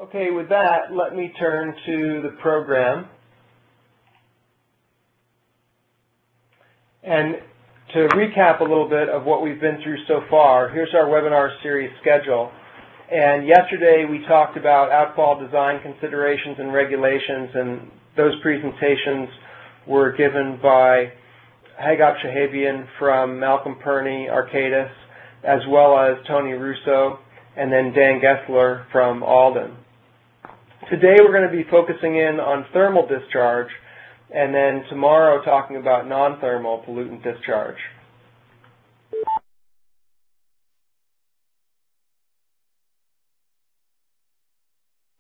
Okay, with that, let me turn to the program. And to recap a little bit of what we've been through so far, here's our webinar series schedule. And yesterday we talked about outfall design considerations and regulations, and those presentations were given by Hagop Shahabian from Malcolm Perney, Arcadis, as well as Tony Russo, and then Dan Gessler from Alden. Today we're going to be focusing in on thermal discharge, and then tomorrow talking about non-thermal pollutant discharge.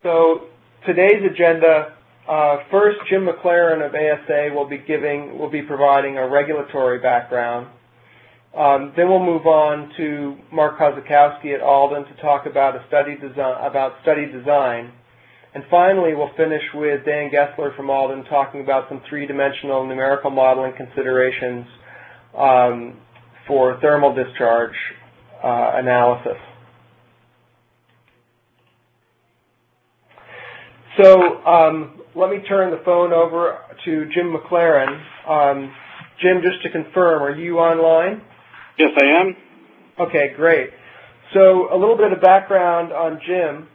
So today's agenda, first Jim McLaren of ASA will be providing a regulatory background. Then we'll move on to Mark Kozakowski at Alden to talk about study design. And finally, we'll finish with Dan Gessler from Alden talking about some three-dimensional numerical modeling considerations for thermal discharge analysis. So let me turn the phone over to Jim McLaren. Jim, just to confirm, are you online? Yes, I am. Okay, great. So a little bit of background on Jim.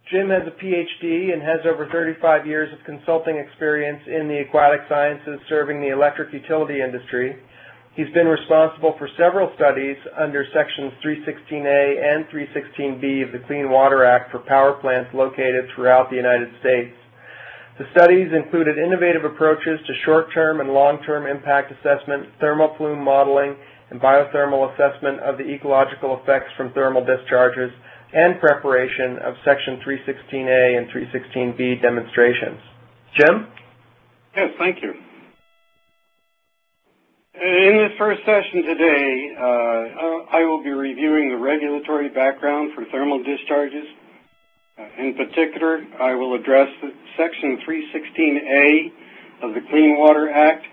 Jim has a PhD and has over 35 years of consulting experience in the aquatic sciences serving the electric utility industry. He's been responsible for several studies under Sections 316A and 316B of the Clean Water Act for power plants located throughout the United States. The studies included innovative approaches to short-term and long-term impact assessment, thermal plume modeling, and biothermal assessment of the ecological effects from thermal discharges, and preparation of Section 316A and 316B demonstrations. Jim? Yes, thank you. In this first session today, I will be reviewing the regulatory background for thermal discharges. In particular, I will address Section 316A of the Clean Water Act,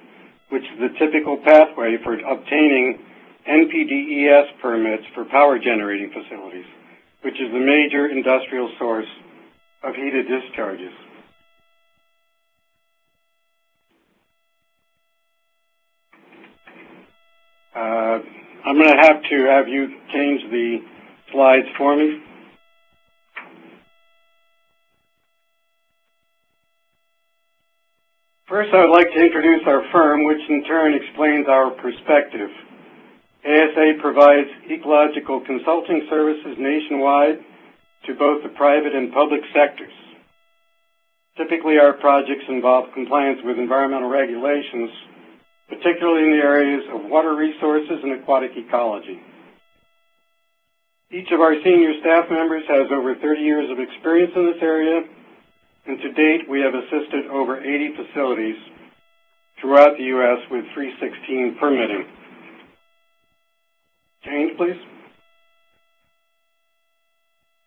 which is the typical pathway for obtaining NPDES permits for power generating facilities, which is the major industrial source of heated discharges. I'm going to have you change the slides for me. First, I would like to introduce our firm, which in turn explains our perspective. ASA provides ecological consulting services nationwide to both the private and public sectors. Typically, our projects involve compliance with environmental regulations, particularly in the areas of water resources and aquatic ecology. Each of our senior staff members has over 30 years of experience in this area, and to date, we have assisted over 80 facilities throughout the U.S. with 316 permitting. Change, please.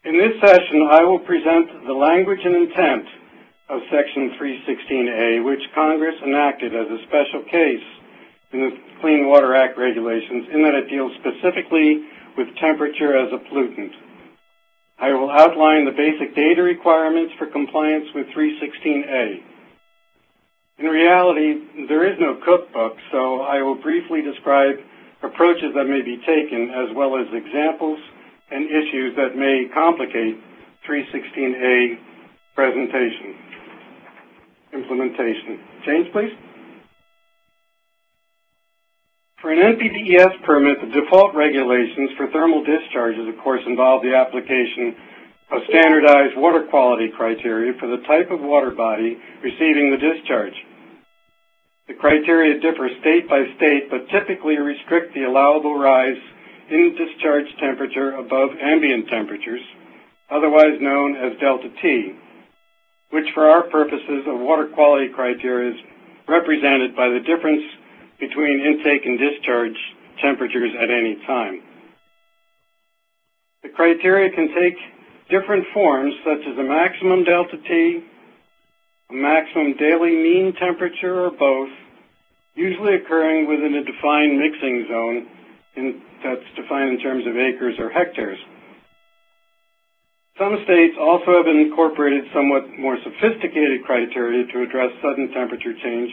In this session, I will present the language and intent of Section 316A, which Congress enacted as a special case in the Clean Water Act regulations, in that it deals specifically with temperature as a pollutant. I will outline the basic data requirements for compliance with 316A. In reality, there is no cookbook, so I will briefly describe approaches that may be taken, as well as examples and issues that may complicate 316A implementation. Change, please. For an NPDES permit, the default regulations for thermal discharges, of course, involve the application of standardized water quality criteria for the type of water body receiving the discharge. The criteria differ state by state, but typically restrict the allowable rise in discharge temperature above ambient temperatures, otherwise known as delta T, which for our purposes of water quality criteria is represented by the difference between intake and discharge temperatures at any time. The criteria can take different forms, such as a maximum delta T, a maximum daily mean temperature, or both, usually occurring within a defined mixing zone that's defined in terms of acres or hectares. Some Some states also have incorporated somewhat more sophisticated criteria to address sudden temperature change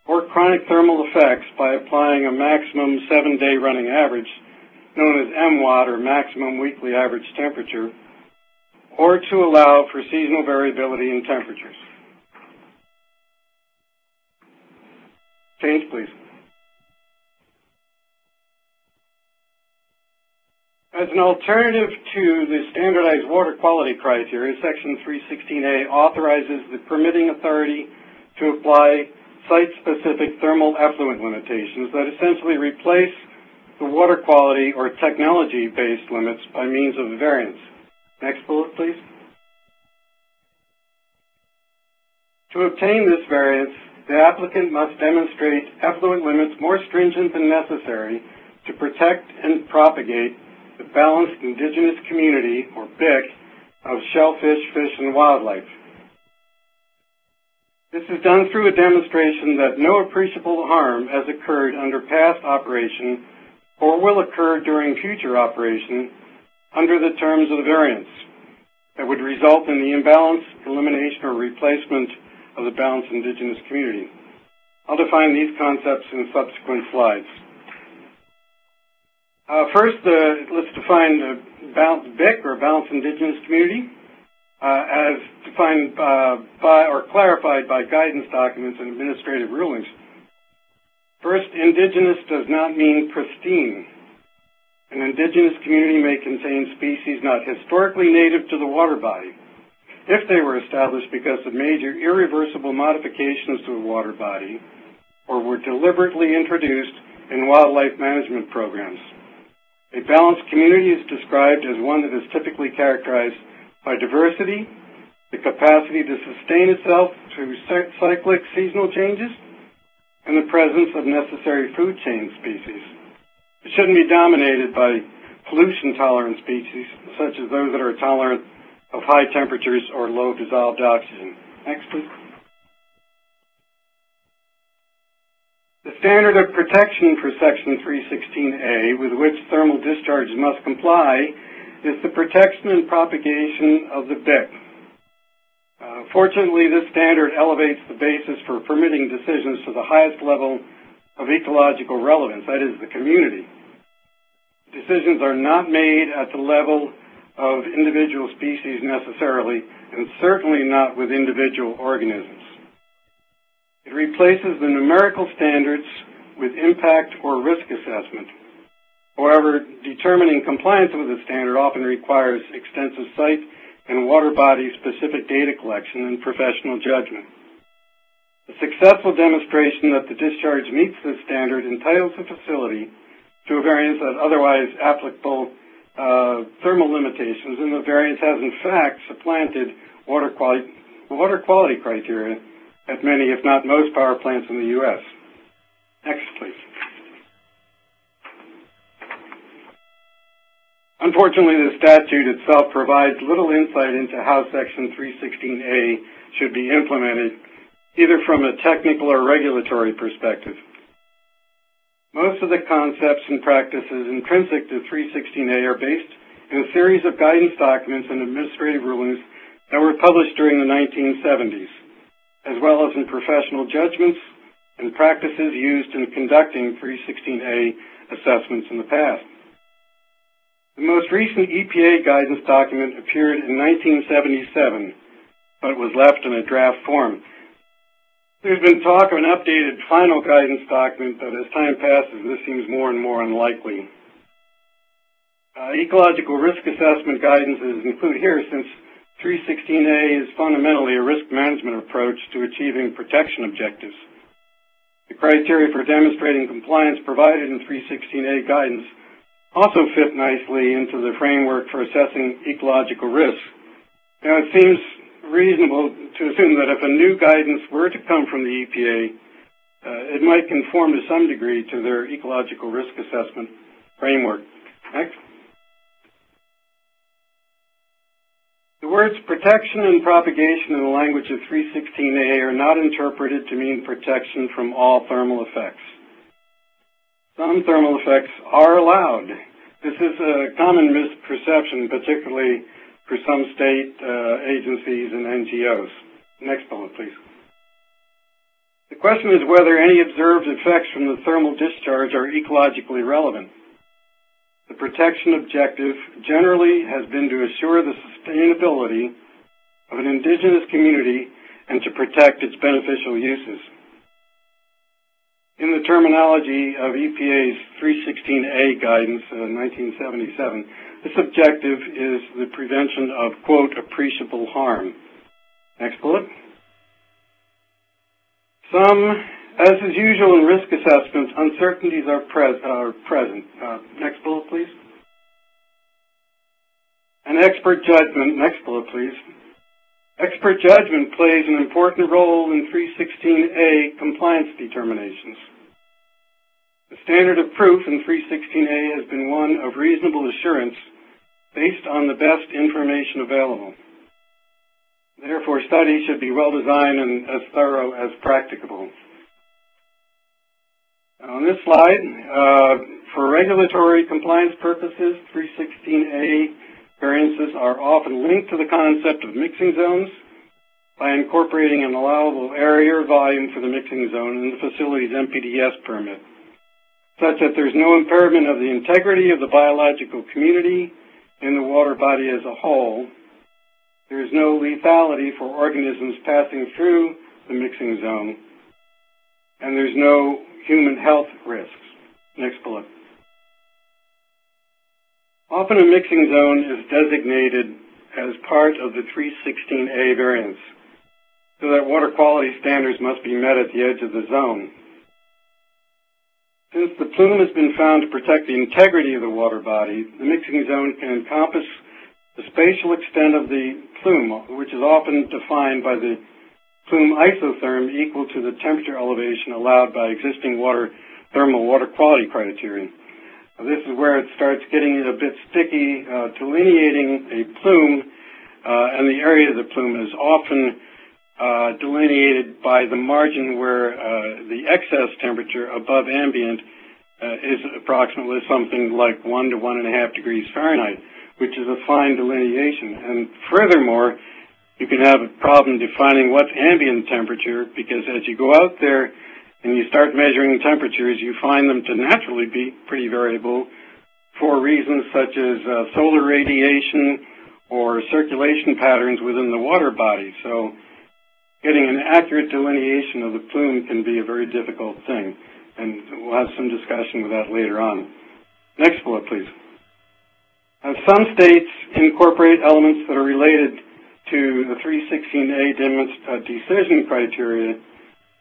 or chronic thermal effects by applying a maximum 7-day running average, known as MWAT, or maximum weekly average temperature, or to allow for seasonal variability in temperatures. Change, please. As an alternative to the standardized water quality criteria, Section 316A authorizes the permitting authority to apply site-specific thermal effluent limitations that essentially replace the water quality or technology-based limits by means of variance. Next bullet, please. To obtain this variance, the applicant must demonstrate effluent limits more stringent than necessary to protect and propagate the balanced indigenous community, or BIC, of shellfish, fish, and wildlife. This is done through a demonstration that no appreciable harm has occurred under past operation or will occur during future operation under the terms of the variance that would result in the imbalance, elimination, or replacement of the balanced indigenous community. I'll define these concepts in subsequent slides. First, let's define BIC, or Balanced Indigenous Community, as defined by or clarified by guidance documents and administrative rulings. First, indigenous does not mean pristine. An indigenous community may contain species not historically native to the water body, if they were established because of major irreversible modifications to the water body or were deliberately introduced in wildlife management programs. A balanced community is described as one that is typically characterized by diversity, the capacity to sustain itself through cyclic seasonal changes, and the presence of necessary food chain species. It shouldn't be dominated by pollution-tolerant species, such as those that are tolerant of high temperatures or low dissolved oxygen. Next, please. The standard of protection for Section 316A, with which thermal discharges must comply, is the protection and propagation of the BIC. Fortunately, this standard elevates the basis for permitting decisions to the highest level of ecological relevance, that is, the community. Decisions are not made at the level of individual species necessarily, and certainly not with individual organisms. It replaces the numerical standards with impact or risk assessment. However, determining compliance with the standard often requires extensive site and water body specific data collection and professional judgment. A successful demonstration that the discharge meets this standard entitles the facility to a variance of otherwise applicable thermal limitations, and the variance has in fact supplanted water quality criteria at many, if not most, power plants in the U.S. Next, please. Unfortunately, the statute itself provides little insight into how Section 316A should be implemented, either from a technical or regulatory perspective. Most of the concepts and practices intrinsic to 316A are based in a series of guidance documents and administrative rulings that were published during the 1970s, as well as in professional judgments and practices used in conducting 316A assessments in the past. The most recent EPA guidance document appeared in 1977, but it was left in a draft form. There's been talk of an updated final guidance document, but as time passes, this seems more and more unlikely. Ecological risk assessment guidances include here, since 316A is fundamentally a risk management approach to achieving protection objectives. The criteria for demonstrating compliance provided in 316A guidance also fit nicely into the framework for assessing ecological risks. Now, it seems reasonable to assume that if a new guidance were to come from the EPA, it might conform to some degree to their ecological risk assessment framework. Next. The words protection and propagation in the language of 316A are not interpreted to mean protection from all thermal effects. Some thermal effects are allowed. This is a common misperception, particularly for some state agencies and NGOs. Next bullet, please. The question is whether any observed effects from the thermal discharge are ecologically relevant. The protection objective generally has been to assure the sustainability of an indigenous community and to protect its beneficial uses. In the terminology of EPA's 316A guidance in 1977, this objective is the prevention of, quote, appreciable harm. Next bullet. As is usual in risk assessments, uncertainties are present. Next bullet, please. And expert judgment, next bullet, please. Expert judgment plays an important role in 316A compliance determinations. The standard of proof in 316A has been one of reasonable assurance based on the best information available. Therefore, studies should be well designed and as thorough as practicable. On this slide, for regulatory compliance purposes, 316A variances are often linked to the concept of mixing zones by incorporating an allowable area or volume for the mixing zone in the facility's MPDES permit, such that there's no impairment of the integrity of the biological community in the water body as a whole. There is no lethality for organisms passing through the mixing zone, and there's no human health risks. Next bullet. Often a mixing zone is designated as part of the 316A variance, so that water quality standards must be met at the edge of the zone. Since the plume has been found to protect the integrity of the water body, the mixing zone can encompass the spatial extent of the plume, which is often defined by the plume isotherm equal to the temperature elevation allowed by existing thermal water quality criteria. This is where it starts getting a bit sticky. Delineating a plume and the area of the plume is often delineated by the margin where the excess temperature above ambient is approximately something like 1 to 1.5 degrees Fahrenheit, which is a fine delineation. And furthermore, you can have a problem defining what's ambient temperature, because as you go out there and you start measuring temperatures, you find them to naturally be pretty variable for reasons such as solar radiation or circulation patterns within the water body. So getting an accurate delineation of the plume can be a very difficult thing, and we'll have some discussion with that later on. Next bullet, please. Some states incorporate elements that are related to the 316A decision criteria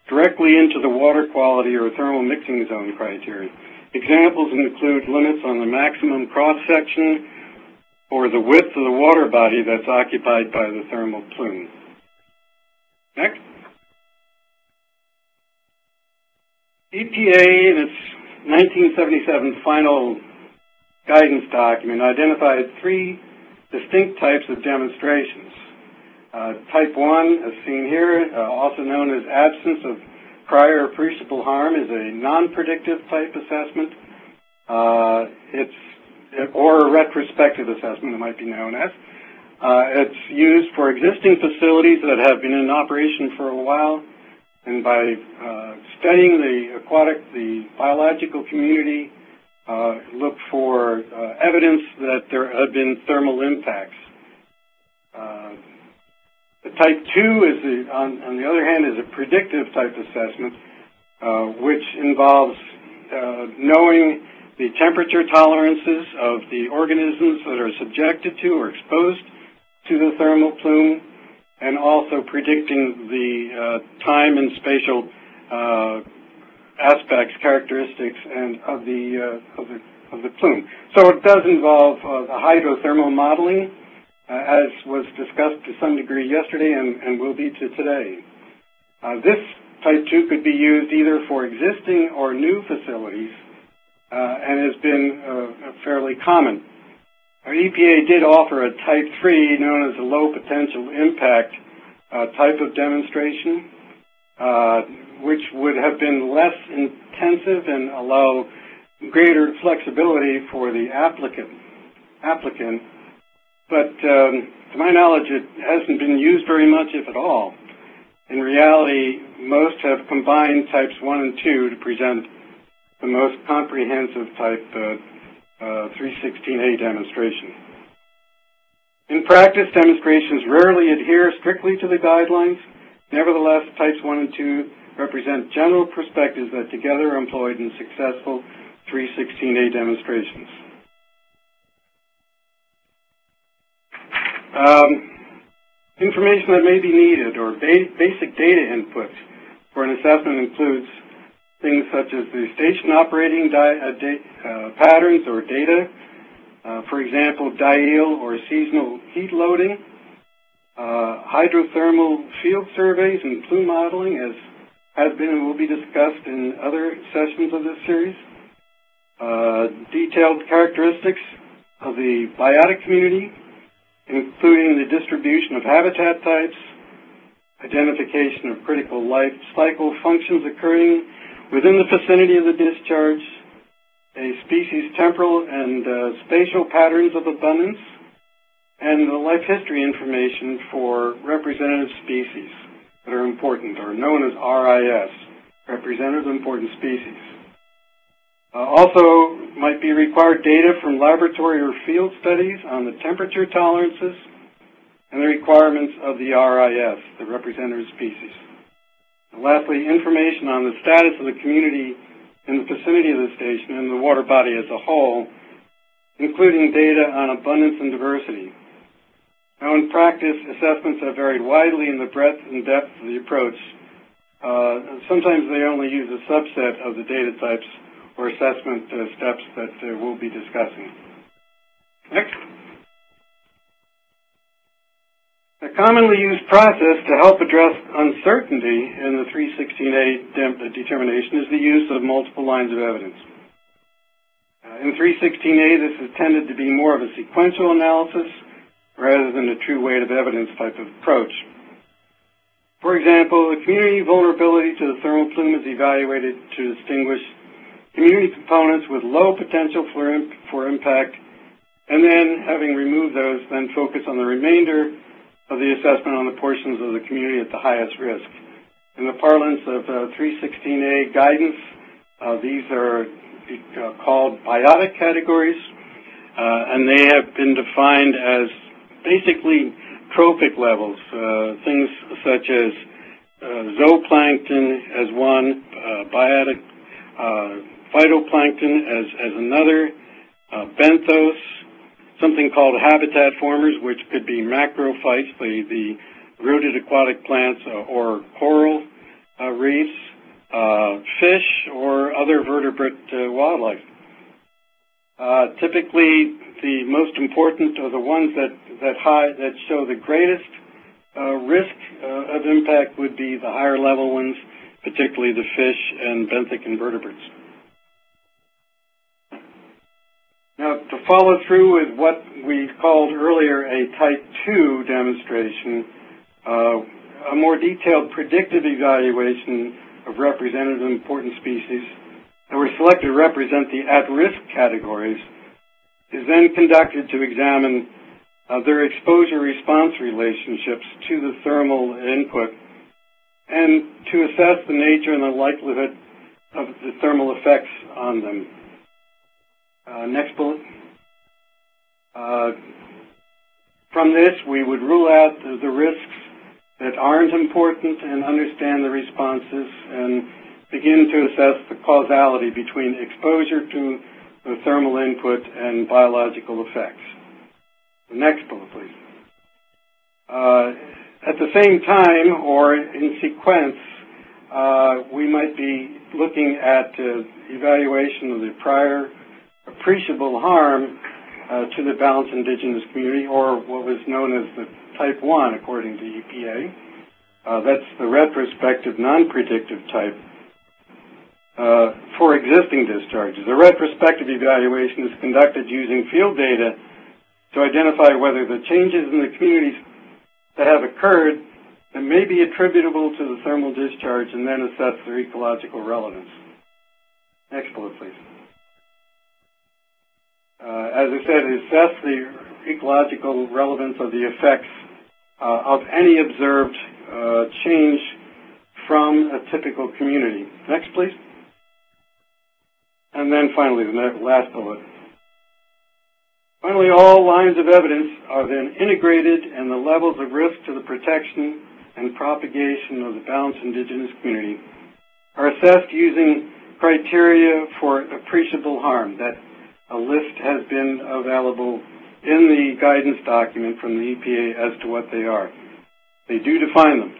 directly into the water quality or thermal mixing zone criteria. Examples include limits on the maximum cross-section or the width of the water body that's occupied by the thermal plume. Next. EPA, in its 1977 final guidance document, identified 3 distinct types of demonstrations. Type 1, as seen here, also known as absence of prior appreciable harm, is a non-predictive type assessment. Or a retrospective assessment, it might be known as. It's used for existing facilities that have been in operation for a while, and by studying the biological community, look for evidence that there have been thermal impacts. The type 2 is, on the other hand, is a predictive type assessment, which involves knowing the temperature tolerances of the organisms that are subjected to or exposed to the thermal plume, and also predicting the time and spatial aspects, characteristics, and of the plume. So it does involve the hydrothermal modeling, as was discussed to some degree yesterday and will be to today. This type 2 could be used either for existing or new facilities, and has been fairly common. Our EPA did offer a type 3 known as a low potential impact type of demonstration, which would have been less intensive and allow greater flexibility for the applicant but to my knowledge, it hasn't been used very much, if at all. In reality, most have combined types 1 and 2 to present the most comprehensive type 316A demonstration. In practice, demonstrations rarely adhere strictly to the guidelines. Nevertheless, types 1 and 2 represent general perspectives that together are employed in successful 316A demonstrations. Information that may be needed or basic data inputs for an assessment includes things such as the station operating patterns or data, for example, diel or seasonal heat loading, hydrothermal field surveys and plume modeling, as has been and will be discussed in other sessions of this series, detailed characteristics of the biotic community, including the distribution of habitat types, identification of critical life cycle functions occurring within the vicinity of the discharge, a species temporal and spatial patterns of abundance, and the life history information for representative species that are important, or known as RIS, representative important species. Also might be required data from laboratory or field studies on the temperature tolerances and the requirements of the RIS, the representative species. And lastly, information on the status of the community in the vicinity of the station and the water body as a whole, including data on abundance and diversity. Now, in practice, assessments have varied widely in the breadth and depth of the approach. Sometimes they only use a subset of the data types or assessment steps that we'll be discussing. Next. A commonly used process to help address uncertainty in the 316A determination is the use of multiple lines of evidence. In 316A, this is tended to be more of a sequential analysis rather than a true weight of evidence type of approach. For example, the community vulnerability to the thermal plume is evaluated to distinguish community components with low potential for impact, and then, having removed those, then focus on the remainder of the assessment on the portions of the community at the highest risk. In the parlance of 316A guidance, these are called biotic categories, and they have been defined as basically trophic levels, things such as zooplankton as one, biotic phytoplankton as another, benthos, something called habitat formers, which could be macrophytes, the rooted aquatic plants or coral reefs, fish, or other vertebrate wildlife. Typically, the most important are the ones that show the greatest risk of impact would be the higher level ones, particularly the fish and benthic invertebrates. Now, to follow through with what we called earlier a Type 2 demonstration, a more detailed predictive evaluation of representative important species that were selected to represent the at-risk categories is then conducted to examine their exposure-response relationships to the thermal input and to assess the nature and the likelihood of the thermal effects on them. Next bullet. From this, we would rule out the risks that aren't important and understand the responses and begin to assess the causality between exposure to the thermal input and biological effects. The next bullet, please. At the same time, or in sequence, we might be looking at evaluation of the prior appreciable harm to the balanced indigenous community, or what was known as the Type 1, according to EPA. That's the retrospective, non-predictive type for existing discharges. The retrospective evaluation is conducted using field data to identify whether the changes in the communities that have occurred that may be attributable to the thermal discharge, and then assess their ecological relevance. Next bullet, please. As I said, assess the ecological relevance of the effects of any observed change from a typical community. Next, please. And then finally, the last bullet. Finally, all lines of evidence are then integrated, and the levels of risk to the protection and propagation of the balanced indigenous community are assessed using criteria for appreciable harm. That a list has been available in the guidance document from the EPA as to what they are. They do define them.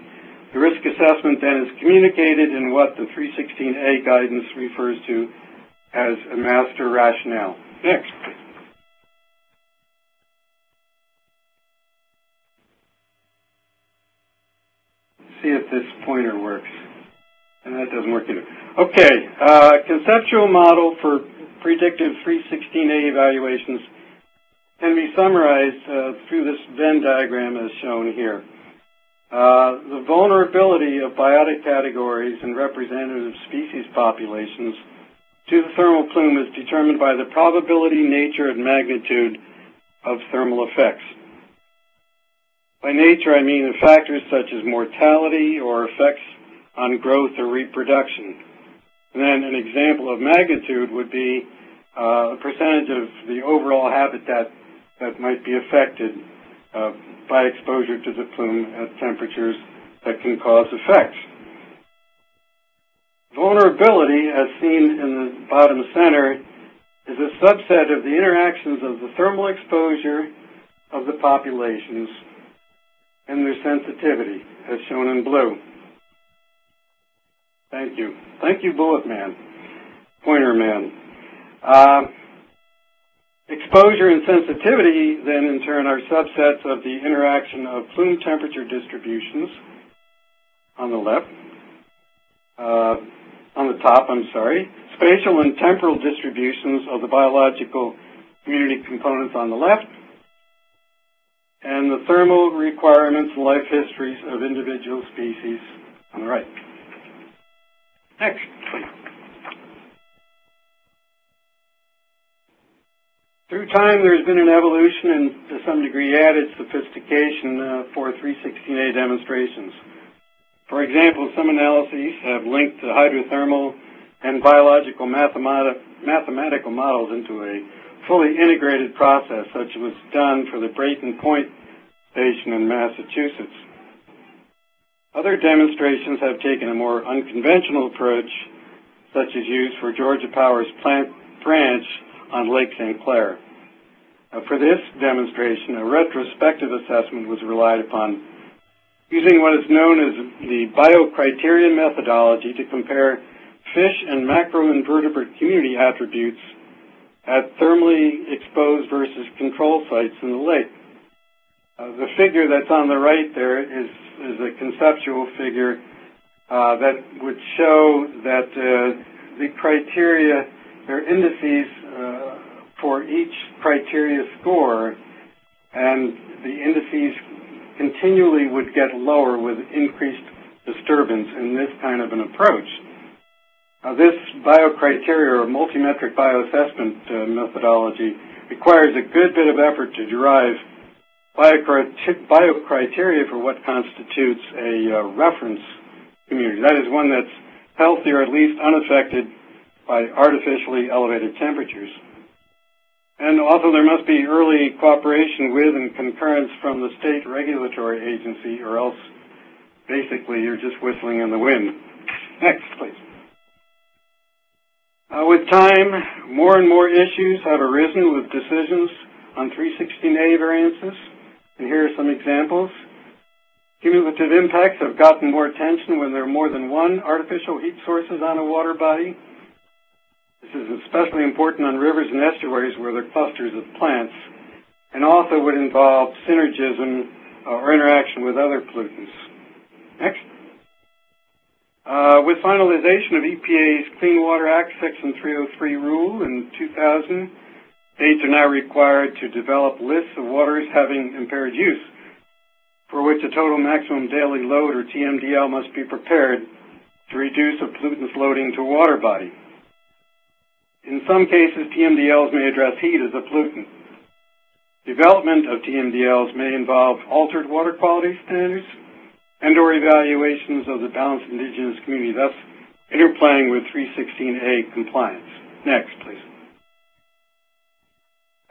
The risk assessment then is communicated in what the 316A guidance refers to as a master rationale. Next, please. See if this pointer works. And that doesn't work either. Okay, conceptual model for predictive 316A evaluations can be summarized through this Venn diagram as shown here. The vulnerability of biotic categories and representative species populations to the thermal plume is determined by the probability, nature, and magnitude of thermal effects. By nature, I mean the factors such as mortality or effects on growth or reproduction. And then an example of magnitude would be a percentage of the overall habitat that might be affected by exposure to the plume at temperatures that can cause effects. Vulnerability, as seen in the bottom center, is a subset of the interactions of the thermal exposure of the populations and their sensitivity, as shown in blue. Thank you. Thank you, Bullet Man, Pointer Man. Exposure and sensitivity, then, in turn, are subsets of the interaction of plume temperature distributions on the left, on the top, spatial and temporal distributions of the biological community components on the left, and the thermal requirements and life histories of individual species on the right. Next, please. Through time, there's been an evolution and, to some degree, added sophistication for 316A demonstrations. For example, some analyses have linked the hydrothermal and biological mathematical models into a fully integrated process, such as was done for the Brayton Point Station in Massachusetts. Other demonstrations have taken a more unconventional approach, such as used for Georgia Power's Plant Branch on Lake St. Clair. For this demonstration, a retrospective assessment was relied upon using what is known as the biocriterion methodology to compare fish and macroinvertebrate community attributes at thermally exposed versus control sites in the lake. The figure that's on the right there is a conceptual figure that would show that the criteria, there are indices for each criteria score, and the indices continually would get lower with increased disturbance in this kind of an approach. This biocriteria or multimetric bioassessment methodology requires a good bit of effort to derive biocriteria for what constitutes a reference community. That is one that's healthy or at least unaffected by artificially elevated temperatures. And also there must be early cooperation with and concurrence from the state regulatory agency, or else basically you're just whistling in the wind. Next, please. With time, more and more issues have arisen with decisions on 316A variances, and here are some examples. Cumulative impacts have gotten more attention when there are more than one artificial heat sources on a water body. This is especially important on rivers and estuaries where there are clusters of plants, and also would involve synergism or interaction with other pollutants. Next. With finalization of EPA's Clean Water Act Section 303 rule in 2000, states are now required to develop lists of waters having impaired use, for which a total maximum daily load, or TMDL, must be prepared to reduce a pollutant's loading to a water body. In some cases, TMDLs may address heat as a pollutant. Development of TMDLs may involve altered water quality standards and/or evaluations of the balanced indigenous community, thus interplaying with 316A compliance. Next, please.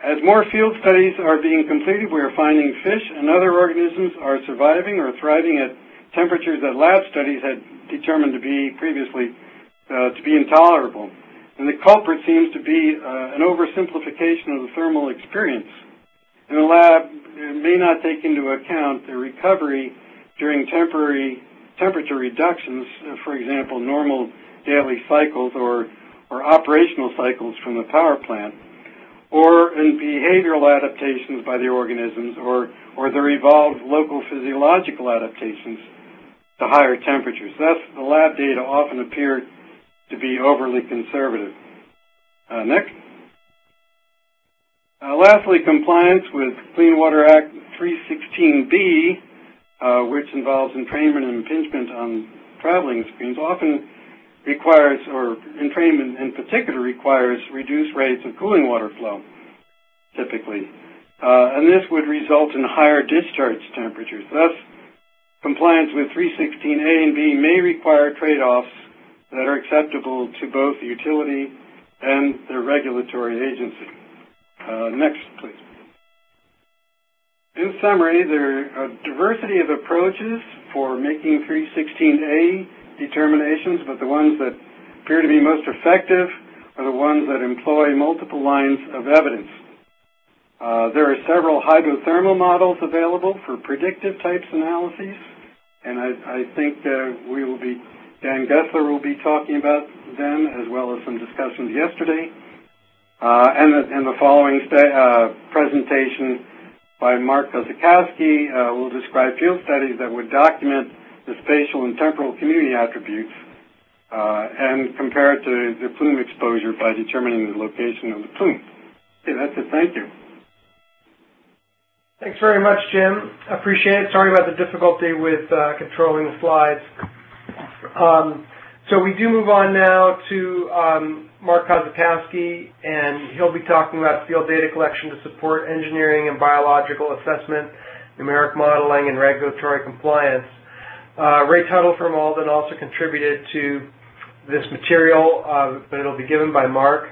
As more field studies are being completed, we are finding fish and other organisms are surviving or thriving at temperatures that lab studies had determined to be previously to be intolerable. And the culprit seems to be an oversimplification of the thermal experience. In the lab, it may not take into account the recovery during temporary temperature reductions, for example, normal daily cycles or operational cycles from the power plant, or in behavioral adaptations by the organisms, or their evolved local physiological adaptations to higher temperatures. Thus, the lab data often appear to be overly conservative. Next. Lastly, compliance with Clean Water Act 316B, which involves entrainment and impingement on traveling screens, often requires, or entrainment in particular requires, reduced rates of cooling water flow, typically. And this would result in higher discharge temperatures. Thus, compliance with 316A and B may require trade-offs that are acceptable to both the utility and the regulatory agency. Next, please. In summary, there are a diversity of approaches for making 316A determinations, but the ones that appear to be most effective are the ones that employ multiple lines of evidence. There are several hydrothermal models available for predictive types analyses, and I think Dan Gessler will be talking about them, as well as some discussions yesterday. And the following presentation by Mark Kozakowski will describe field studies that would document the spatial and temporal community attributes and compare it to the plume exposure by determining the location of the plume. Okay, that's it. Thank you. Thanks very much, Jim. Appreciate it. Sorry about the difficulty with controlling the slides. So we do move on now to Mark Kozakowski, and he'll be talking about field data collection to support engineering and biological assessment, numeric modeling, and regulatory compliance. Ray Tuttle from Alden also contributed to this material, but it'll be given by Mark.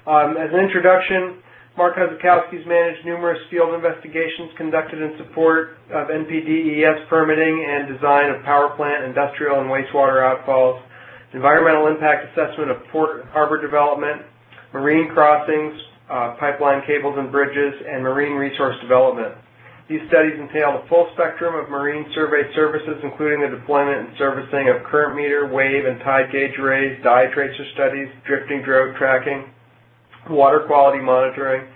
As an introduction, Mark Kozakowski's managed numerous field investigations conducted in support of NPDES permitting and design of power plant, industrial, and wastewater outfalls, environmental impact assessment of port harbor development, marine crossings, pipeline cables and bridges, and marine resource development. These studies entail the full spectrum of marine survey services, including the deployment and servicing of current meter, wave, and tide gauge arrays, dye tracer studies, drifting drought tracking, water quality monitoring,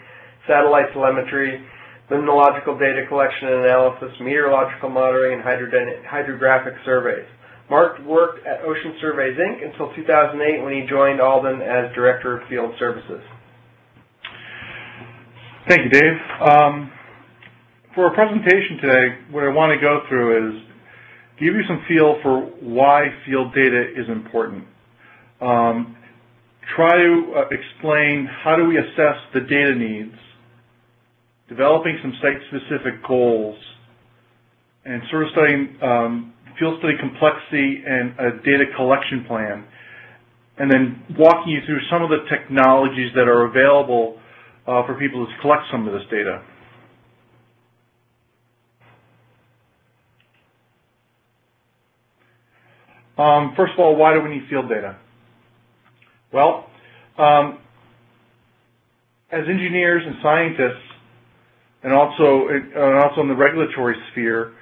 satellite telemetry, limnological data collection and analysis, meteorological monitoring, and hydrographic surveys. Mark worked at Ocean Surveys, Inc. until 2008 when he joined Alden as Director of Field Services. Thank you, Dave. For our presentation today, what I want to go through is give you some feel for why field data is important. Try to explain how do we assess the data needs, developing some site-specific goals, and sort of studying field study complexity and a data collection plan, and then walking you through some of the technologies that are available for people to collect some of this data. First of all, why do we need field data? Well, as engineers and scientists, and also in the regulatory sphere,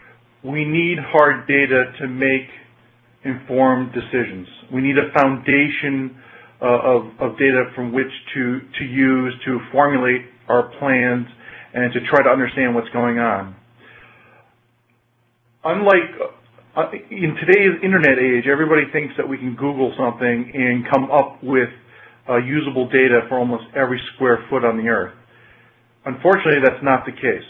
we need hard data to make informed decisions. We need a foundation of data from which to use to formulate our plans and to try to understand what's going on. Unlike in today's internet age, everybody thinks that we can Google something and come up with usable data for almost every square foot on the earth. Unfortunately, that's not the case.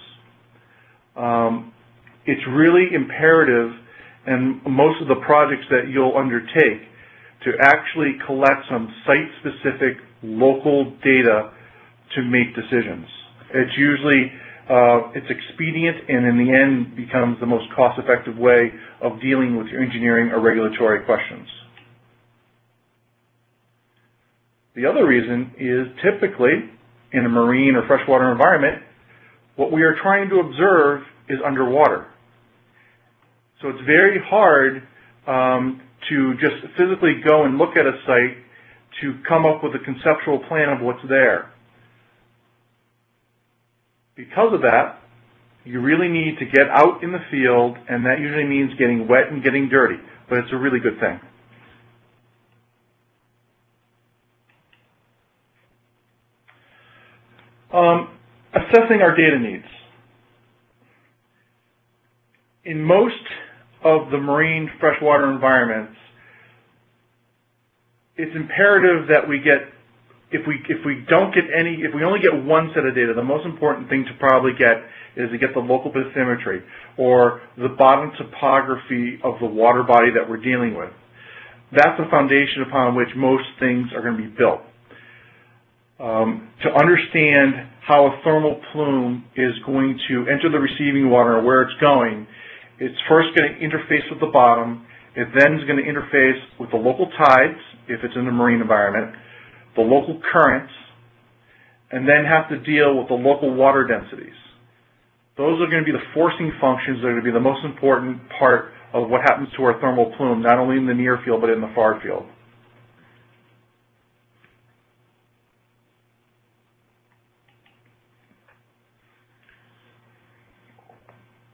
It's really imperative, and most of the projects that you'll undertake, to actually collect some site-specific local data to make decisions. It's usually it's expedient and in the end becomes the most cost-effective way of dealing with your engineering or regulatory questions. The other reason is typically in a marine or freshwater environment, what we are trying to observe is underwater. So it's very hard to just physically go and look at a site to come up with a conceptual plan of what's there. Because of that, you really need to get out in the field, and that usually means getting wet and getting dirty, but it's a really good thing. Assessing our data needs. In most of the marine freshwater environments, it's imperative that we get, if we only get one set of data, the most important thing to probably get is to get the local bathymetry or the bottom topography of the water body that we're dealing with. That's the foundation upon which most things are going to be built. To understand how a thermal plume is going to enter the receiving water or where it's going, it's first going to interface with the bottom. It then is going to interface with the local tides, if it's in a marine environment, the local currents, and then have to deal with the local water densities. Those are going to be the forcing functions that are going to be the most important part of what happens to our thermal plume, not only in the near field, but in the far field.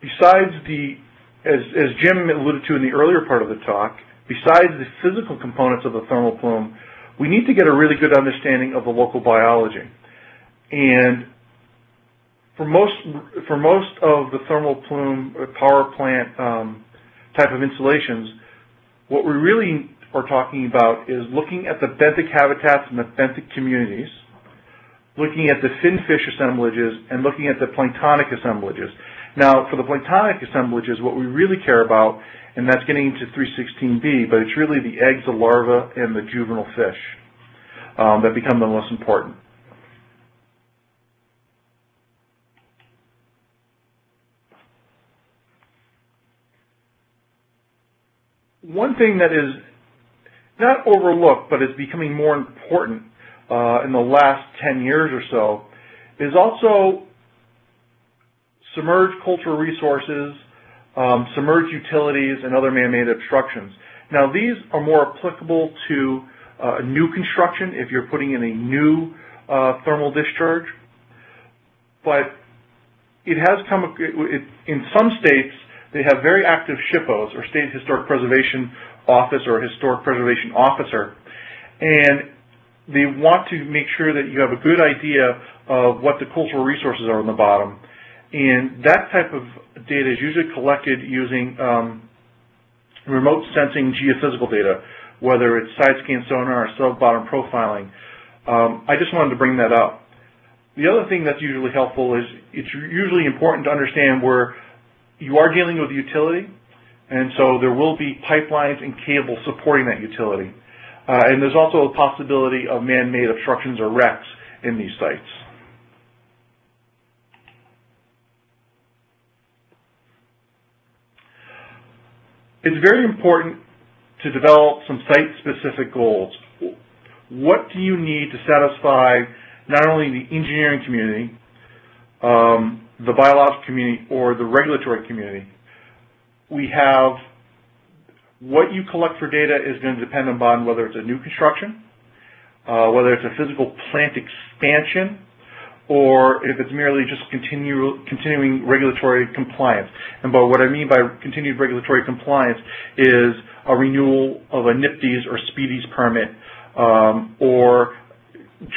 Besides as Jim alluded to in the earlier part of the talk, besides the physical components of the thermal plume, we need to get a really good understanding of the local biology. And for most of the thermal plume power plant type of installations, what we really are talking about is looking at the benthic habitats and the benthic communities, looking at the finfish assemblages, and looking at the planktonic assemblages. Now, for the planktonic assemblages, what we really care about, and that's getting into 316B, but it's really the eggs, the larvae, and the juvenile fish that become the most important. One thing that is not overlooked, but is becoming more important in the last 10 years or so, is also submerged cultural resources, submerged utilities, and other man-made obstructions. Now, these are more applicable to new construction if you're putting in a new thermal discharge, but it has come, in some states, they have very active SHPOs, or State Historic Preservation Office, or Historic Preservation Officer, and they want to make sure that you have a good idea of what the cultural resources are on the bottom. And that type of data is usually collected using remote sensing geophysical data, whether it's side-scan sonar or sub-bottom profiling. I just wanted to bring that up. The other thing that's usually helpful is it's usually important to understand where you are dealing with utility, and so there will be pipelines and cables supporting that utility. And there's also a possibility of man-made obstructions or wrecks in these sites. It's very important to develop some site-specific goals. What do you need to satisfy not only the engineering community, the biological community, or the regulatory community? We have what you collect for data is going to depend upon whether it's a new construction, whether it's a physical plant expansion, or if it's merely just continuing regulatory compliance. And by what I mean by continued regulatory compliance is a renewal of a NIPDES or SPEEDES permit, or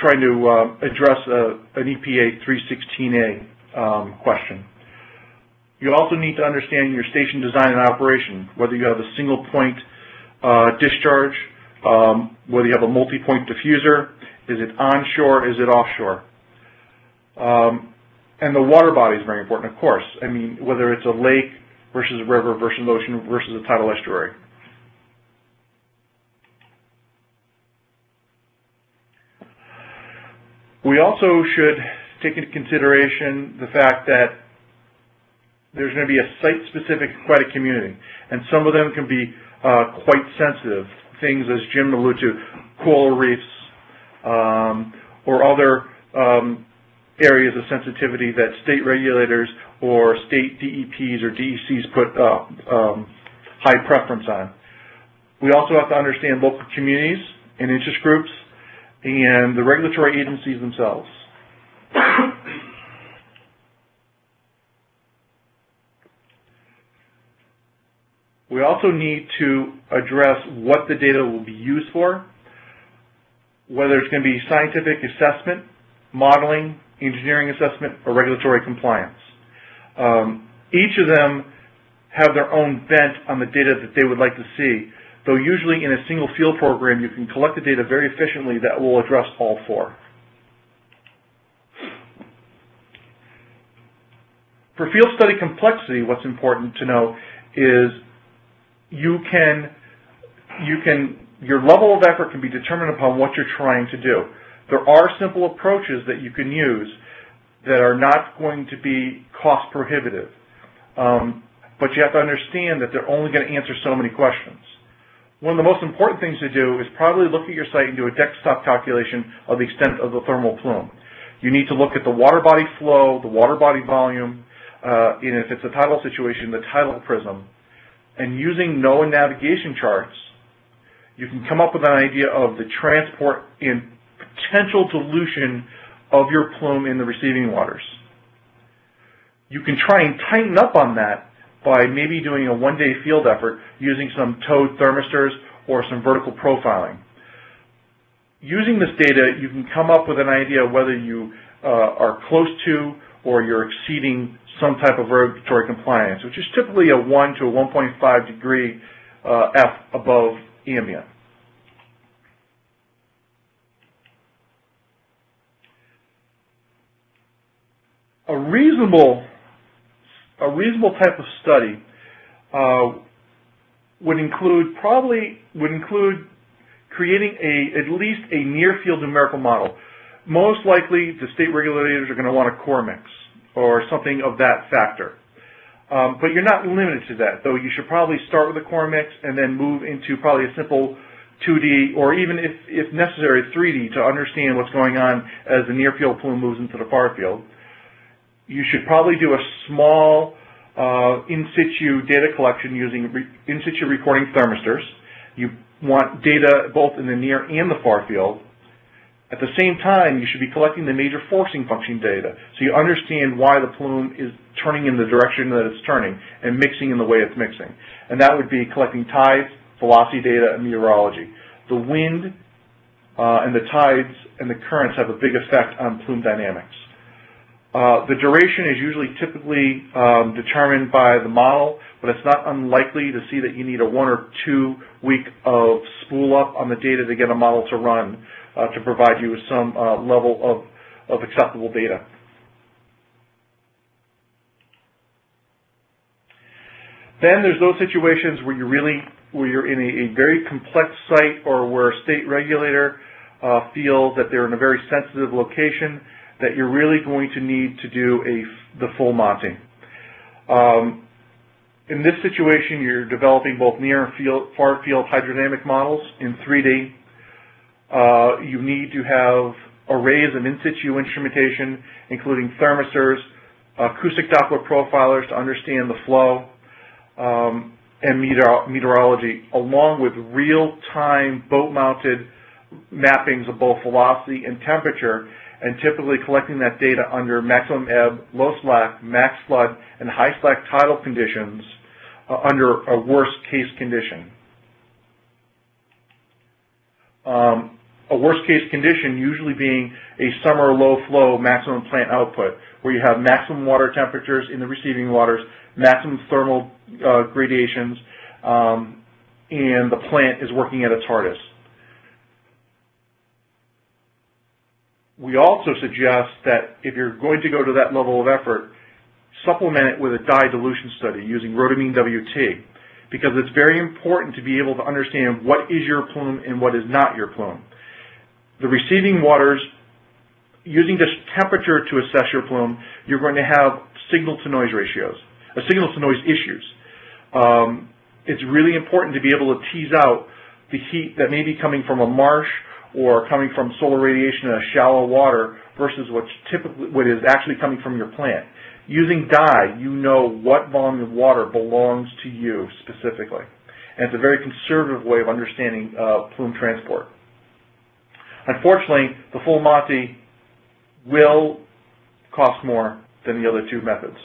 trying to address an EPA 316A question. You also need to understand your station design and operation, whether you have a single point discharge, whether you have a multi-point diffuser, is it onshore, is it offshore? And the water body is very important, of course. I mean, whether it's a lake versus a river versus an ocean versus a tidal estuary. We also should take into consideration the fact that there's going to be a site-specific aquatic community, and some of them can be quite sensitive. Things, as Jim alluded to, coral reefs or other areas of sensitivity that state regulators or state DEPs or DECs put high preference on. We also have to understand local communities and interest groups and the regulatory agencies themselves. We also need to address what the data will be used for, whether it's going to be scientific assessment, modeling, engineering assessment, or regulatory compliance. Each of them have their own bent on the data that they would like to see, though usually in a single field program you can collect the data very efficiently that will address all four. For field study complexity, what's important to know is your level of effort can be determined upon what you're trying to do. There are simple approaches that you can use that are not going to be cost prohibitive, but you have to understand that they're only going to answer so many questions. One of the most important things to do is probably look at your site and do a desktop calculation of the extent of the thermal plume. You need to look at the water body flow, the water body volume, and if it's a tidal situation, the tidal prism. And using NOAA navigation charts, you can come up with an idea of the transport and potential dilution of your plume in the receiving waters. You can try and tighten up on that by maybe doing a one-day field effort using some towed thermistors or some vertical profiling. Using this data, you can come up with an idea of whether you are close to or you're exceeding some type of regulatory compliance, which is typically a 1 to a 1.5 degree F above ambient. A reasonable type of study would include creating at least a near field numerical model. Most likely, the state regulators are going to want a core mix or something of that factor. But you're not limited to that, though you should probably start with a core mix and then move into probably a simple 2D or even, if necessary, 3D to understand what's going on as the near field plume moves into the far field. You should probably do a small in situ data collection using in situ recording thermistors. You want data both in the near and the far field. At the same time, you should be collecting the major forcing function data so you understand why the plume is turning in the direction that it's turning and mixing in the way it's mixing. And that would be collecting tides, velocity data, and meteorology. The wind and the tides and the currents have a big effect on plume dynamics. The duration is usually typically determined by the model, but it's not unlikely to see that you need a 1 or 2 week of spool up on the data to get a model to run to provide you with some level of acceptable data. Then there's those situations where you're in a very complex site or where a state regulator feels that they're in a very sensitive location, that you're really going to need to do the full Monty. In this situation, you're developing both near and far field hydrodynamic models in 3D. You need to have arrays of in situ instrumentation, including thermistors, acoustic Doppler profilers to understand the flow, and meteorology, along with real-time boat-mounted mappings of both velocity and temperature, and typically collecting that data under maximum ebb, low slack, max flood, and high slack tidal conditions under a worst case condition. A worst case condition usually being a summer low flow maximum plant output, where you have maximum water temperatures in the receiving waters, maximum thermal gradations, and the plant is working at its hardest. We also suggest that if you're going to go to that level of effort, supplement it with a dye dilution study using rhodamine WT, because it's very important to be able to understand what is your plume and what is not your plume. The receiving waters using just temperature to assess your plume, you're going to have signal-to-noise ratios, signal-to-noise issues. It's really important to be able to tease out the heat that may be coming from a marsh or coming from solar radiation in a shallow water versus what is actually coming from your plant. Using dye, you know what volume of water belongs to you specifically. And it's a very conservative way of understanding plume transport. Unfortunately, the full Monty will cost more than the other two methods.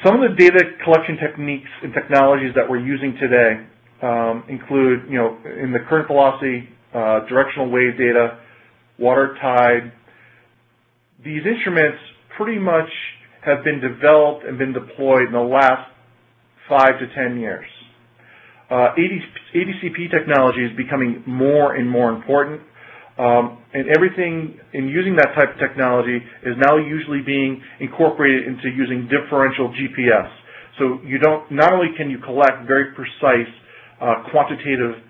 Some of the data collection techniques and technologies that we're using today include, in the current velocity, directional wave data, water tide. These instruments pretty much have been developed and been deployed in the last 5 to 10 years. ADCP technology is becoming more and more important, and everything in using that type of technology is now usually being incorporated into using differential GPS. So not only can you collect very precise quantitative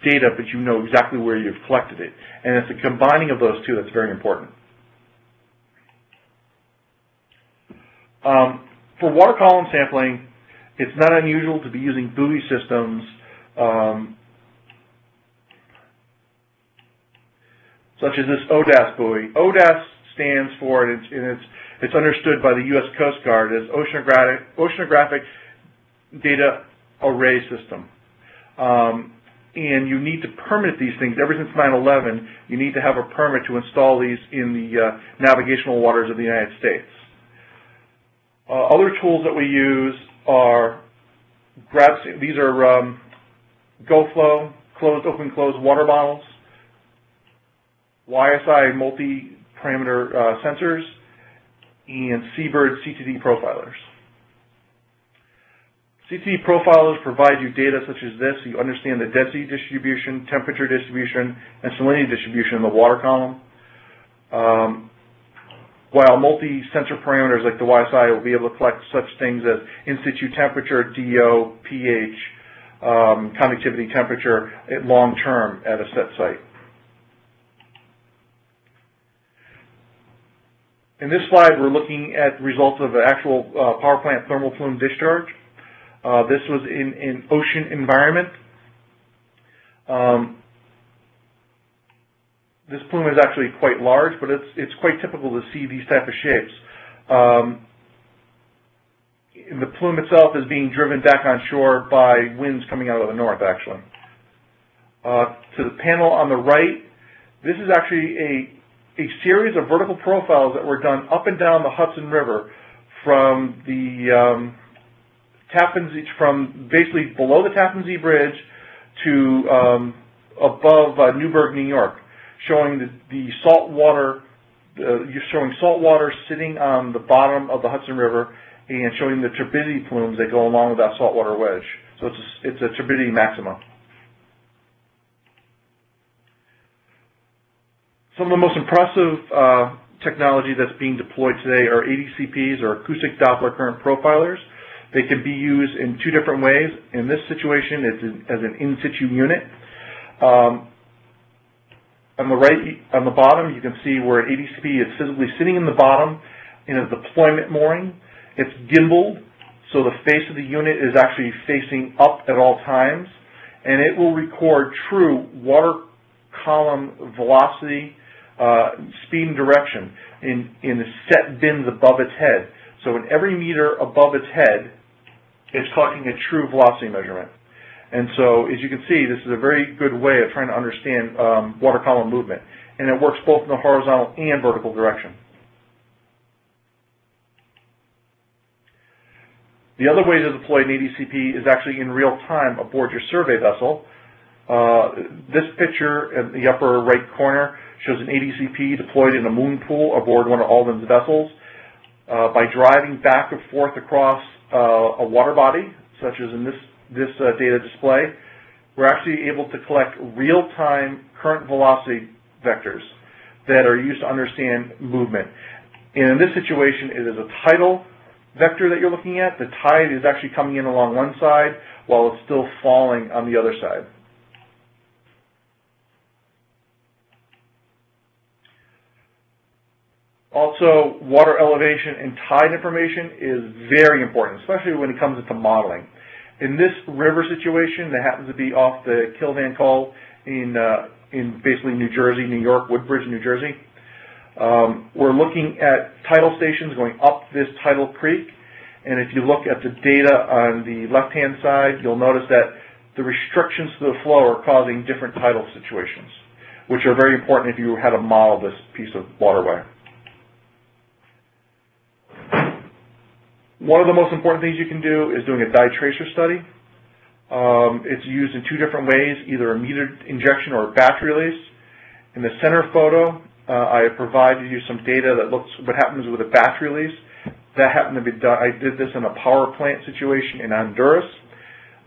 data, but you know exactly where you've collected it. And it's the combining of those two that's very important. For water column sampling, it's not unusual to be using buoy systems such as this ODAS buoy. ODAS stands for, and it's understood by the U.S. Coast Guard as Oceanographic Data Array System. And you need to permit these things. Ever since 9/11, you need to have a permit to install these in the navigational waters of the United States. Other tools that we use are these are GoFlow, open closed water bottles, YSI multi-parameter sensors, and Seabird CTD profilers. CTD profilers provide you data such as this, so you understand the density distribution, temperature distribution, and salinity distribution in the water column. While multi-sensor parameters like the YSI will be able to collect such things as in-situ temperature, DO, pH, conductivity temperature long-term at a set site. In this slide, we're looking at results of an actual power plant thermal plume discharge. This was in an ocean environment. This plume is actually quite large, but it's quite typical to see these type of shapes. The plume itself is being driven back on shore by winds coming out of the north, actually. To the panel on the right, this is actually a series of vertical profiles that were done up and down the Hudson River from the Tappan Zee, from basically below the Tappan Zee Bridge to above Newburgh, New York, showing the salt water, showing salt water sitting on the bottom of the Hudson River, and showing the turbidity plumes that go along with that saltwater wedge. So it's a turbidity maxima. Some of the most impressive technology that's being deployed today are ADCPs, or acoustic Doppler current profilers. They can be used in two different ways. In this situation, it's as an in-situ unit. On the right, on the bottom, you can see where an ADCP is physically sitting in the bottom in a deployment mooring. It's gimbaled, so the face of the unit is actually facing up at all times, and it will record true water column velocity, speed and direction in set bins above its head. So in every meter above its head, it's collecting a true velocity measurement. And so, as you can see, this is a very good way of trying to understand water column movement. And it works both in the horizontal and vertical direction. The other way to deploy an ADCP is actually in real time aboard your survey vessel. This picture in the upper right corner shows an ADCP deployed in a moon pool aboard one of Alden's vessels. By driving back and forth across a water body, such as in this data display, we're actually able to collect real-time current velocity vectors that are used to understand movement. And in this situation, it is a tidal vector that you're looking at. The tide is actually coming in along one side while it's still falling on the other side. Also, water elevation and tide information is very important, especially when it comes into modeling. In this river situation that happens to be off the Kilvan Col in basically New Jersey, New York, Woodbridge, New Jersey, we're looking at tidal stations going up this tidal creek. And if you look at the data on the left-hand side, you'll notice that the restrictions to the flow are causing different tidal situations, which are very important if you had to model this piece of waterway. One of the most important things you can do is doing a dye tracer study. It's used in two different ways, either a metered injection or a batch release. In the center photo, I have provided you some data that looks what happens with a batch release. That happened to be done. I did this in a power plant situation in Honduras.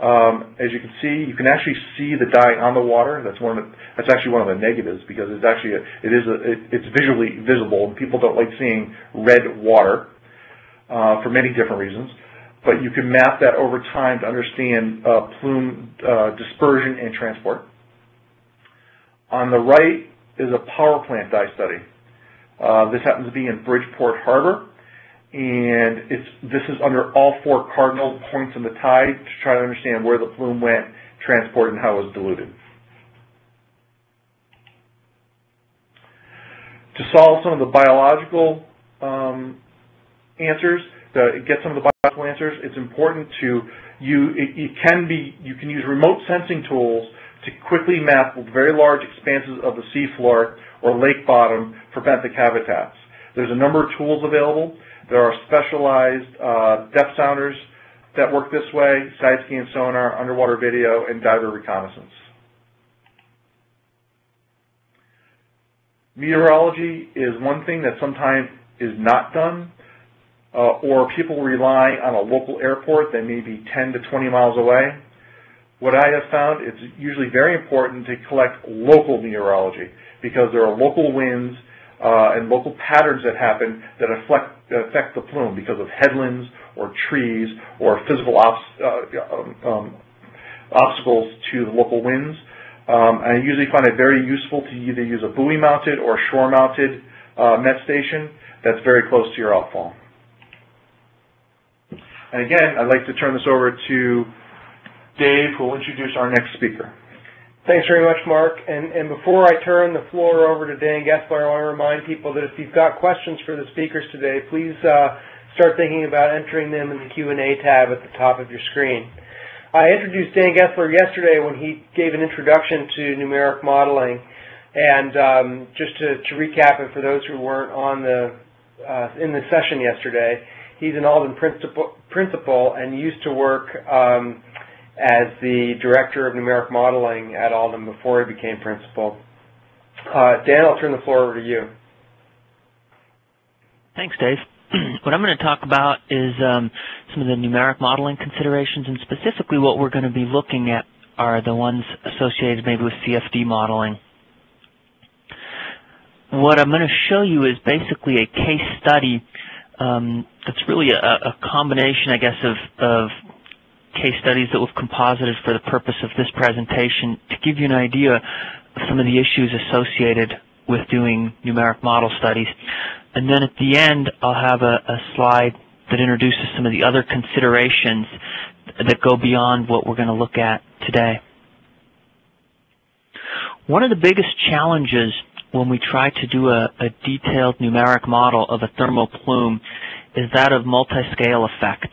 As you can see, you can actually see the dye on the water. That's actually one of the negatives because it's visually visible, and people don't like seeing red water for many different reasons. But you can map that over time to understand plume dispersion and transport. On the right is a power plant dye study. This happens to be in Bridgeport Harbor. And this is under all four cardinal points in the tide to try to understand where the plume went, transported, and how it was diluted. To solve some of the biological answers, get some of the biological answers, it's important to you can use remote sensing tools to quickly map very large expanses of the seafloor or lake bottom for benthic habitats. There's a number of tools available. There are specialized depth sounders that work this way, side scan sonar, underwater video, and diver reconnaissance. Meteorology is one thing that sometimes is not done, or people rely on a local airport that may be 10 to 20 miles away. What I have found, it's usually very important to collect local meteorology because there are local winds and local patterns that happen that affect the plume because of headlands or trees or physical obstacles to the local winds. I usually find it very useful to either use a buoy-mounted or shore-mounted met station that's very close to your outfall. And again, I'd like to turn this over to Dave, who will introduce our next speaker. Thanks very much, Mark. And before I turn the floor over to Dan Gessler, I want to remind people that if you've got questions for the speakers today, please start thinking about entering them in the Q&A tab at the top of your screen. I introduced Dan Gessler yesterday when he gave an introduction to numeric modeling. And just to recap it for those who weren't on in the session yesterday, he's an Alden principal and used to work as the Director of Numeric Modeling at Alden before he became principal. Dan, I'll turn the floor over to you. Thanks, Dave. What I'm going to talk about is some of the numeric modeling considerations, and specifically what we're going to be looking at are the ones associated maybe with CFD modeling. What I'm going to show you is basically a case study that's really a combination, I guess, of case studies that we've composited for the purpose of this presentation to give you an idea of some of the issues associated with doing numeric model studies. And then at the end, I'll have a slide that introduces some of the other considerations that go beyond what we're going to look at today. One of the biggest challenges when we try to do a detailed numeric model of a thermal plume is that of multiscale effects.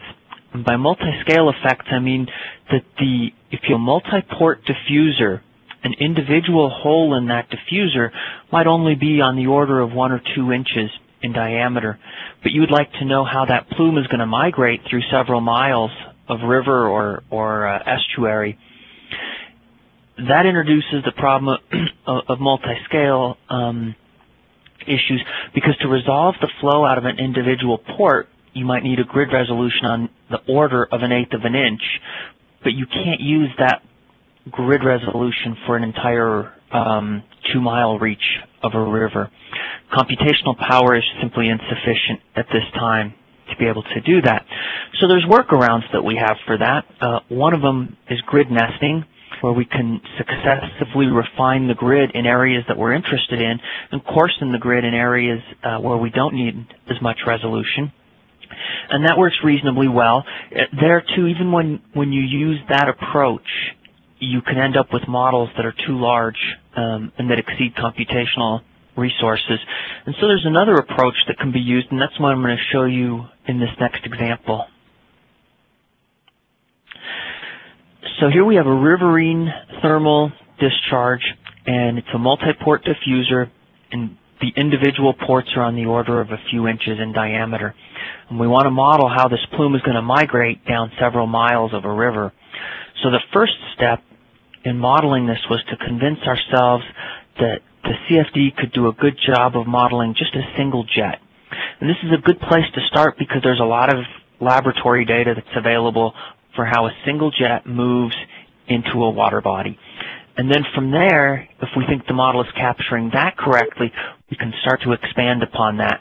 And by multiscale effects, I mean that if you have a multi-port diffuser, an individual hole in that diffuser might only be on the order of 1 or 2 inches in diameter, but you would like to know how that plume is going to migrate through several miles of river or estuary. That introduces the problem of multiscale issues, because to resolve the flow out of an individual port, you might need a grid resolution on the order of 1/8 of an inch, but you can't use that grid resolution for an entire 2-mile reach of a river. Computational power is simply insufficient at this time to be able to do that. So there's workarounds that we have for that. One of them is grid nesting. where we can successively refine the grid in areas that we're interested in and coarsen the grid in areas where we don't need as much resolution. And that works reasonably well. There too, even when you use that approach, you can end up with models that are too large and that exceed computational resources. And so there's another approach that can be used, and that's what I'm going to show you in this next example. So here we have a Riverine thermal discharge, and it's a multi-port diffuser, and the individual ports are on the order of a few inches in diameter. And we want to model how this plume is going to migrate down several miles of a river. So the first step in modeling this was to convince ourselves that the CFD could do a good job of modeling just a single jet. And this is a good place to start because there's a lot of laboratory data that's available for how a single jet moves into a water body. And then from there, if we think the model is capturing that correctly, we can start to expand upon that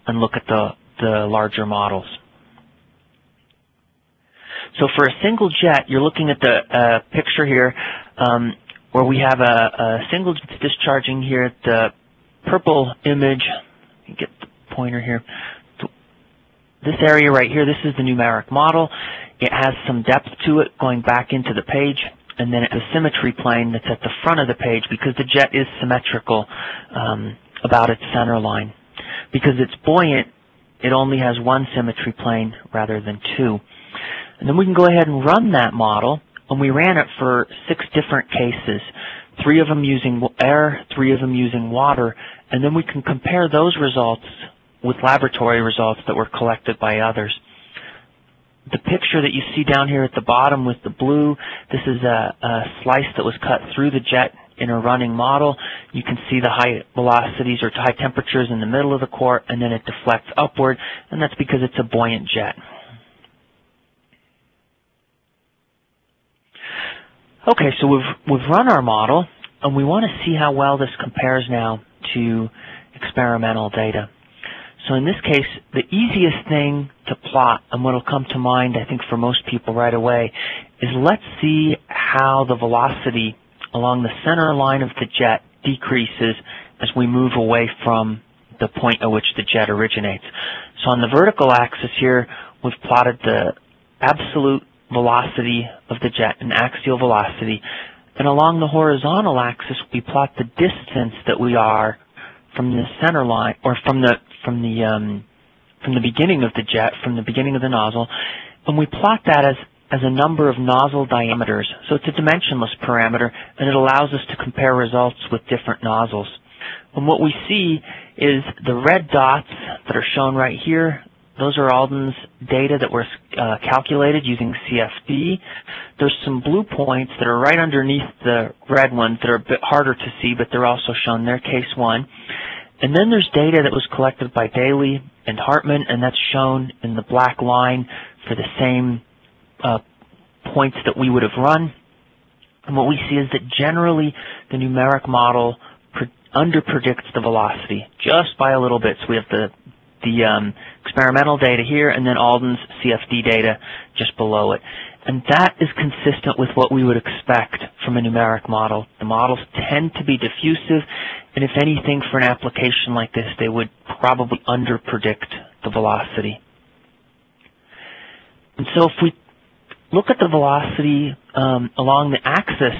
and look at the larger models. So for a single jet, you're looking at the picture here where we have a single jet discharging here. The purple image, let me get the pointer here. This area right here, this is the numeric model. It has some depth to it going back into the page, and then it's a symmetry plane that's at the front of the page because the jet is symmetrical about its center line. Because it's buoyant, it only has one symmetry plane rather than two. And then we can go ahead and run that model, and we ran it for 6 different cases, 3 of them using air, 3 of them using water, and then we can compare those results with laboratory results that were collected by others. The picture that you see down here at the bottom with the blue, this is a slice that was cut through the jet in a running model. You can see the high velocities or high temperatures in the middle of the core, and then it deflects upward, and that's because it's a buoyant jet. Okay, so we've run our model, and we want to see how well this compares now to experimental data. So in this case, the easiest thing to plot, and what will come to mind, I think, for most people right away, is let's see how the velocity along the center line of the jet decreases as we move away from the point at which the jet originates. So on the vertical axis here, we've plotted the absolute velocity of the jet, an axial velocity, and along the horizontal axis, we plot the distance that we are from the center line, or from the beginning of the jet, from the beginning of the nozzle, and we plot that as a number of nozzle diameters. So it's a dimensionless parameter, and it allows us to compare results with different nozzles. And what we see is the red dots that are shown right here, those are Alden's data that were calculated using CFD. There's some blue points that are right underneath the red ones that are a bit harder to see, but they're also shown there, case 1. And then there's data that was collected by Daly and Hartman, and that's shown in the black line for the same points that we would have run. And what we see is that generally the numeric model underpredicts the velocity just by a little bit. So we have the experimental data here, and then Alden's CFD data just below it. And that is consistent with what we would expect from a numeric model. The models tend to be diffusive, and if anything, for an application like this, they would probably underpredict the velocity. And so if we look at the velocity along the axis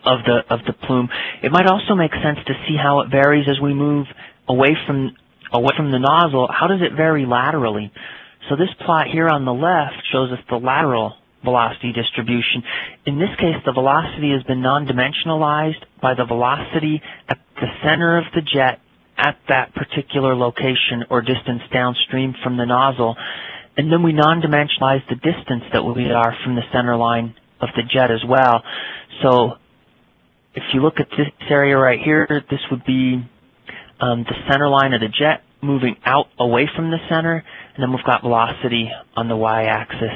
of the plume, it might also make sense to see how it varies as we move away from the nozzle. How does it vary laterally? So this plot here on the left shows us the lateral velocity distribution. In this case, the velocity has been non-dimensionalized by the velocity at the center of the jet at that particular location or distance downstream from the nozzle. And then we non-dimensionalize the distance that we are from the center line of the jet as well. So if you look at this area right here, this would be the center line of the jet moving out away from the center, and then we've got velocity on the y-axis.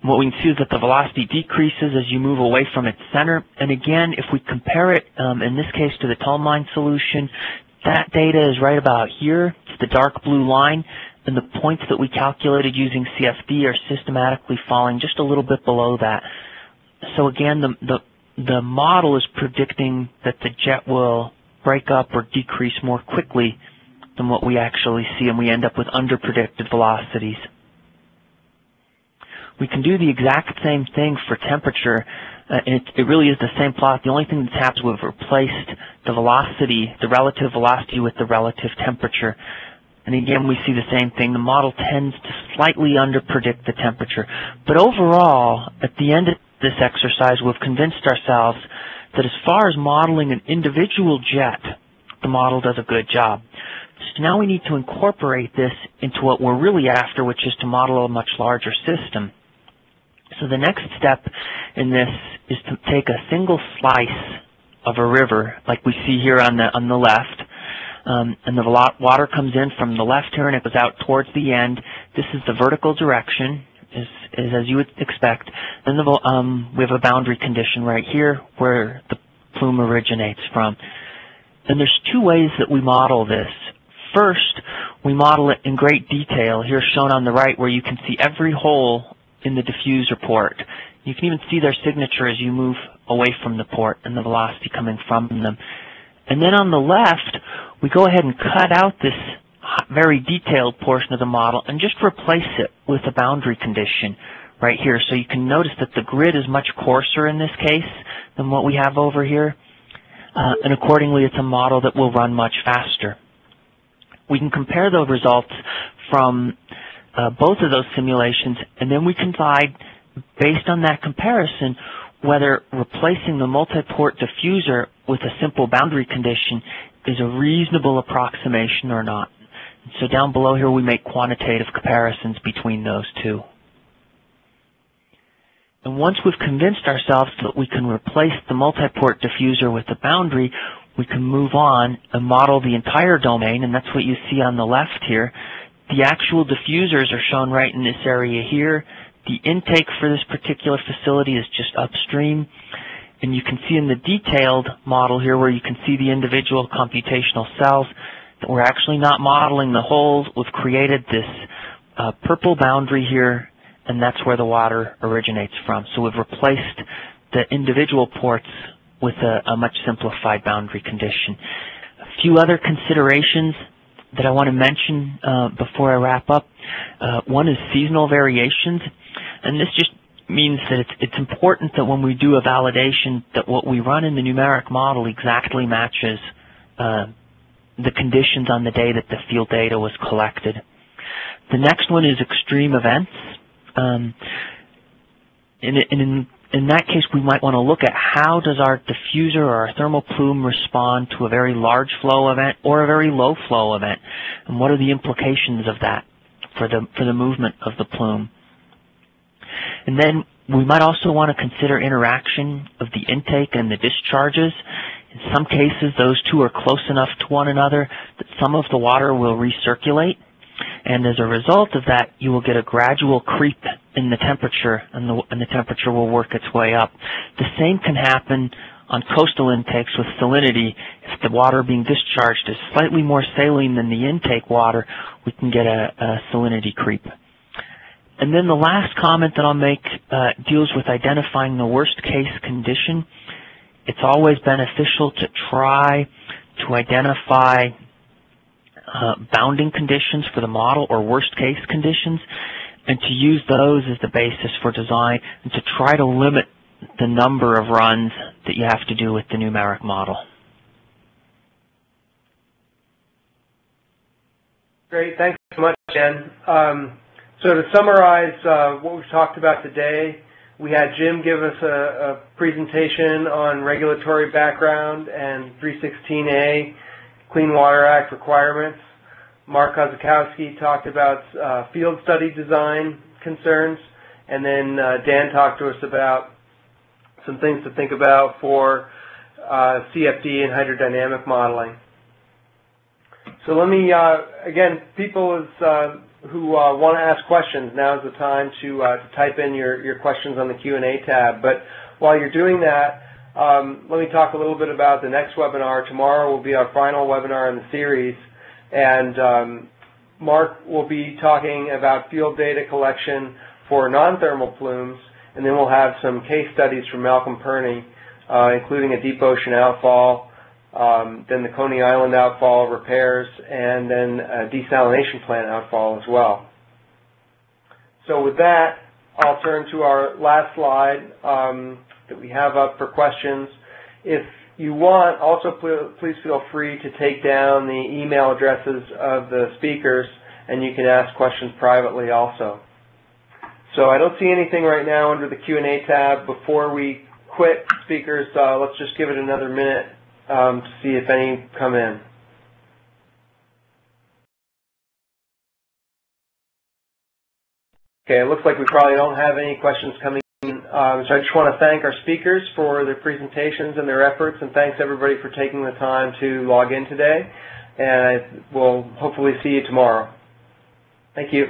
What we can see is that the velocity decreases as you move away from its center, and again, if we compare it, in this case, to the Tolmine solution, that data is right about here. It's the dark blue line, and the points that we calculated using CFD are systematically falling just a little bit below that. So again, the model is predicting that the jet will break up or decrease more quickly than what we actually see, and we end up with under-predicted velocities. We can do the exact same thing for temperature. It really is the same plot. The only thing that's happened is we've replaced the velocity, the relative velocity, with the relative temperature. And again, we see the same thing. The model tends to slightly under-predict the temperature. But overall, at the end of this exercise, we've convinced ourselves that as far as modeling an individual jet, the model does a good job. So now we need to incorporate this into what we're really after, which is to model a much larger system. So the next step in this is to take a single slice of a river, like we see here on the left, and the water comes in from the left here and it goes out towards the end. This is the vertical direction, is as you would expect. Then we have a boundary condition right here where the plume originates from. And there's two ways that we model this. First, we model it in great detail, here shown on the right, where you can see every hole in the diffuser port. You can even see their signature as you move away from the port and the velocity coming from them. And then on the left, we go ahead and cut out this very detailed portion of the model and just replace it with a boundary condition right here. So you can notice that the grid is much coarser in this case than what we have over here. And accordingly, it's a model that will run much faster. We can compare the results from both of those simulations, and then we can decide, based on that comparison, whether replacing the multi-port diffuser with a simple boundary condition is a reasonable approximation or not. And so down below here we make quantitative comparisons between those two. And once we've convinced ourselves that we can replace the multi-port diffuser with the boundary, we can move on and model the entire domain, and that's what you see on the left here. The actual diffusers are shown right in this area here. The intake for this particular facility is just upstream. And you can see in the detailed model here, where you can see the individual computational cells, that we're actually not modeling the holes. We've created this purple boundary here, and that's where the water originates from. So we've replaced the individual ports with a much simplified boundary condition. A few other considerations that I want to mention before I wrap up. One is seasonal variations, and this just means that it's important that when we do a validation that what we run in the numeric model exactly matches the conditions on the day that the field data was collected. The next one is extreme events. In that case, we might want to look at how does our diffuser or our thermal plume respond to a very large flow event or a very low flow event, and what are the implications of that for the movement of the plume. And then we might also want to consider interaction of the intake and the discharges. In some cases, those two are close enough to one another that some of the water will recirculate. And as a result of that, you will get a gradual creep in the temperature, and the temperature will work its way up. The same can happen on coastal intakes with salinity. If the water being discharged is slightly more saline than the intake water, we can get a salinity creep. And then the last comment that I'll make deals with identifying the worst case condition. It's always beneficial to try to identify bounding conditions for the model, or worst case conditions, and to use those as the basis for design, and to try to limit the number of runs that you have to do with the numeric model. Great, thanks so much, Jen. So to summarize what we've talked about today, we had Jim give us a presentation on regulatory background and 316A Clean Water Act requirements. Mark Kozakowski talked about field study design concerns, and then Dan talked to us about some things to think about for CFD and hydrodynamic modeling. So let me, again, people who want to ask questions, now is the time to type in your questions on the Q&A tab. But while you're doing that, let me talk a little bit about the next webinar. Tomorrow will be our final webinar in the series, and Mark will be talking about field data collection for non-thermal plumes and then we'll have some case studies from Malcolm Perney, including a deep ocean outfall, then the Coney Island outfall repairs, and then a desalination plant outfall as well. So with that, I'll turn to our last slide that we have up for questions. If you want, also please feel free to take down the email addresses of the speakers, and you can ask questions privately also. So I don't see anything right now under the Q&A tab. Before we quit, speakers, let's just give it another minute to see if any come in. Okay, it looks like we probably don't have any questions coming in. So I just want to thank our speakers for their presentations and their efforts, and thanks everybody for taking the time to log in today. And we'll hopefully see you tomorrow. Thank you.